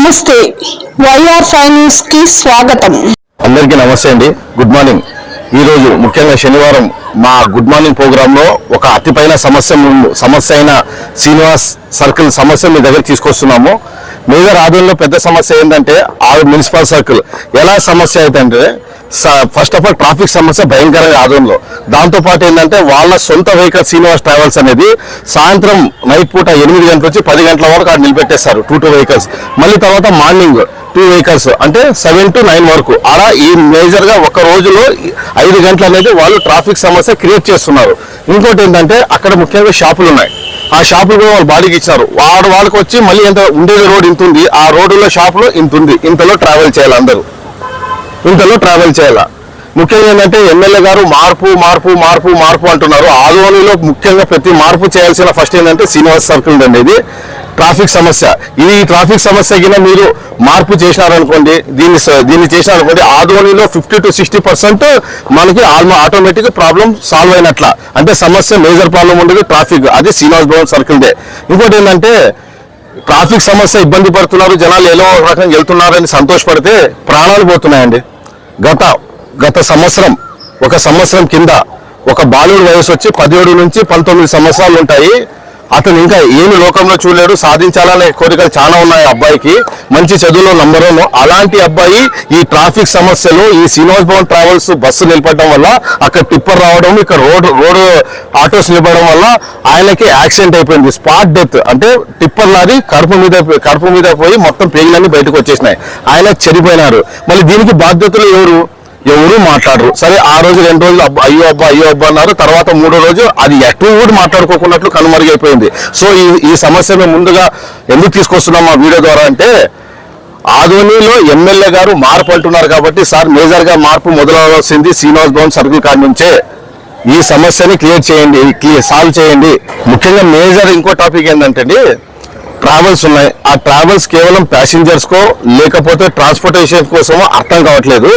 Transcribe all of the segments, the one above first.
నమస్తే YR five news కి స్వాగతం. అందరికీ నమస్తే అండి. Good morning. ఈరోజు ముఖ్యంగా శనివారం మా గుడ్ మార్నింగ్ ప్రోగ్రాంలో ఒక అతిపైన సమస్య అయిన శ్రీనివాస్ సర్కిల్ సమస్య మీ దగ్గర తీసుకొస్తున్నాము. మేజర్ ఆధ్వర్యంలో పెద్ద సమస్య ఏంటంటే మున్సిపల్ సర్కిల్ ఎలా సమస్య అయితే ఫస్ట్ ఆఫ్ ఆల్ ట్రాఫిక్ సమస్య భయంకరంగా ఆధ్వర్యంలో. దాంతోపాటు ఏంటంటే వాళ్ళ సొంత వెహికల్ శ్రీనివాస్ ట్రావెల్స్ అనేది సాయంత్రం నైట్ పూట 8 గంటల నుంచి 10 గంటల వరకు అక్కడ నిలబెట్టేస్తారు 2 వెహికల్స్. మళ్ళీ తర్వాత మార్నింగ్ 2 వెహికల్స్ అంటే 7 to 9 వరకు అలా ఈ మేజర్గా ఒక రోజులో 5 గంటలు అనేది వాళ్ళు ట్రాఫిక్ సమస్య క్రియేట్ చేస్తున్నారు. ఇంకోటి ఏంటంటే అక్కడ ముఖ్యంగా షాపులు ఉన్నాయి. ఆ షాపులు కూడా వాళ్ళు బాడీకి ఇచ్చారు. వాళ్ళకి వచ్చి మళ్ళీ ఎంత ఉండేది రోడ్ ఇంత ఉంది, ఆ రోడ్డులో షాపులో ఇంత ఉంది, ఇంతలో ట్రావెల్ చేయాలి, అందరూ ఇంతలో ట్రావెల్ చేయాలా. ముఖ్యంగా ఏంటంటే ఎమ్మెల్యే గారు మార్పు మార్పు మార్పు మార్పు అంటున్నారు. ఆదోనిలో ముఖ్యంగా ప్రతి మార్పు చేయాల్సిన ఫస్ట్ ఏంటంటే శ్రీనివాస్ సర్కిల్ అండి. ఇది ట్రాఫిక్ సమస్య. ఈ ట్రాఫిక్ సమస్య కింద మీరు మార్పు చేసినారనుకోండి, దీన్ని చేసినారనుకోండి, ఆదోనిలో 50 to 60% మనకి ఆటోమేటిక్ ప్రాబ్లం సాల్వ్ అయినట్ల. అంటే సమస్య మేజర్ ప్రాబ్లం ఉండేది ట్రాఫిక్, అది శ్రీనివాస్ భవన్ సర్కిల్దే. ఇంకోటి ఏంటంటే ట్రాఫిక్ సమస్య ఇబ్బంది పడుతున్నారు జనాలు, ఏదో ఒక రకంగా వెళ్తున్నారని సంతోషపడితే ప్రాణాలు పోతున్నాయండి. గత సంవత్సరం కింద ఒక బాలుడి వయసు వచ్చి 17 నుంచి 19 సంవత్సరాలు ఉంటాయి. అతను ఇంకా ఏమి లోకంలో చూడలేడు, సాధించాలనే కోరికలు చాలా ఉన్నాయి. అబ్బాయికి మంచి చదువులో నంబర్ 1. అలాంటి అబ్బాయి ఈ ట్రాఫిక్ సమస్యలు ఈ శ్రీనివాస్ భవన్ ట్రావెల్స్ బస్సు నిలబడడం వల్ల, అక్కడ టిప్పర్ రావడం, ఇక్కడ రోడ్ ఆటోస్ నిలబడడం వల్ల ఆయనకి యాక్సిడెంట్ అయిపోయింది. Spot death. అంటే టిప్పర్ లారీ కడుపు మీద పోయి మొత్తం పేగులన్నీ బయటకు వచ్చేసినాయి. ఆయన చనిపోయినారు. మళ్ళీ దీనికి బాధ్యతలు ఎవరు మాట్లాడరు. సరే, ఆ రోజు 2 రోజులు అయ్యో అబ్బా అన్నారు. తర్వాత 3వ రోజు అది ఎటు కూడా మాట్లాడుకోకున్నట్లు కనుమరుగైపోయింది. సో ఈ సమస్య మేము ముందుగా ఎందుకు తీసుకొస్తున్నాం మా వీడియో ద్వారా అంటే, ఆదోనిలో ఎమ్మెల్యే గారు మార్పు అంటున్నారు కాబట్టి, సార్ మేజర్గా మార్పు మొదలవలసింది శ్రీనివాస్ భవన్ సర్కిల్ కాడి నుంచే. ఈ సమస్యని సాల్వ్ చేయండి. ముఖ్యంగా మేజర్ ఇంకో టాపిక్ ఏంటంటే ట్రావెల్స్ ఉన్నాయి. ఆ ట్రావెల్స్ కేవలం ప్యాసింజర్స్కో లేకపోతే ట్రాన్స్పోర్టేషన్ కోసమో అర్థం కావట్లేదు.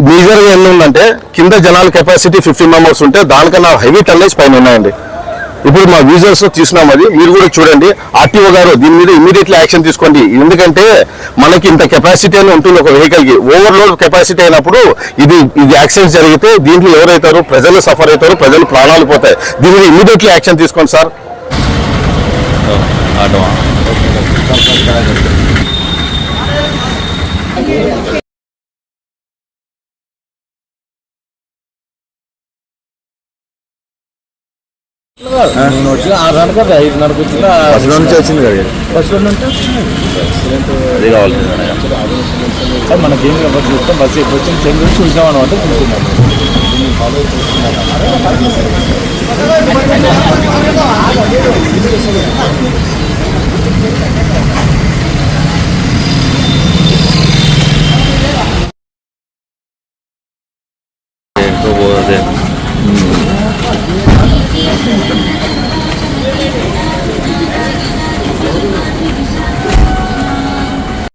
మేజర్గా ఎన్ని ఉందంటే, కింద జనాల కెపాసిటీ 50 మెంబర్స్ ఉంటే దానికన్నా హెవీ టన్నేజ్ పైన ఉన్నాయండి. ఇప్పుడు మా విజువల్స్ తీసినాం, అది మీరు కూడా చూడండి. ఆర్టీఓ గారు దీని మీద ఇమీడియట్లీ యాక్షన్ తీసుకోండి. ఎందుకంటే మనకి ఇంత కెపాసిటీ అని ఉంటుంది ఒక వెహికల్కి. ఓవర్లోడ్ కెపాసిటీ అయినప్పుడు ఇది యాక్సిడెంట్ జరిగితే దీంట్లో ఎవరైతారు, ప్రజలు సఫర్ అవుతారు, ప్రజలు ప్రాణాలు పోతాయి. దీని మీద ఇమీడియట్లీ యాక్షన్ తీసుకోండి సార్. నేను వచ్చి 6:30 5:30 వచ్చిన బస్సులో నుంచి వచ్చింది కదా. బస్సులో నుంచి అది కావాలి సార్. మనకేం బస్సు చూస్తాం, బస్సు ఎప్పుడు వచ్చింది చెంగు చూసాం అనమాట. చూస్తున్నాను ఫాలో చేస్తున్నాను.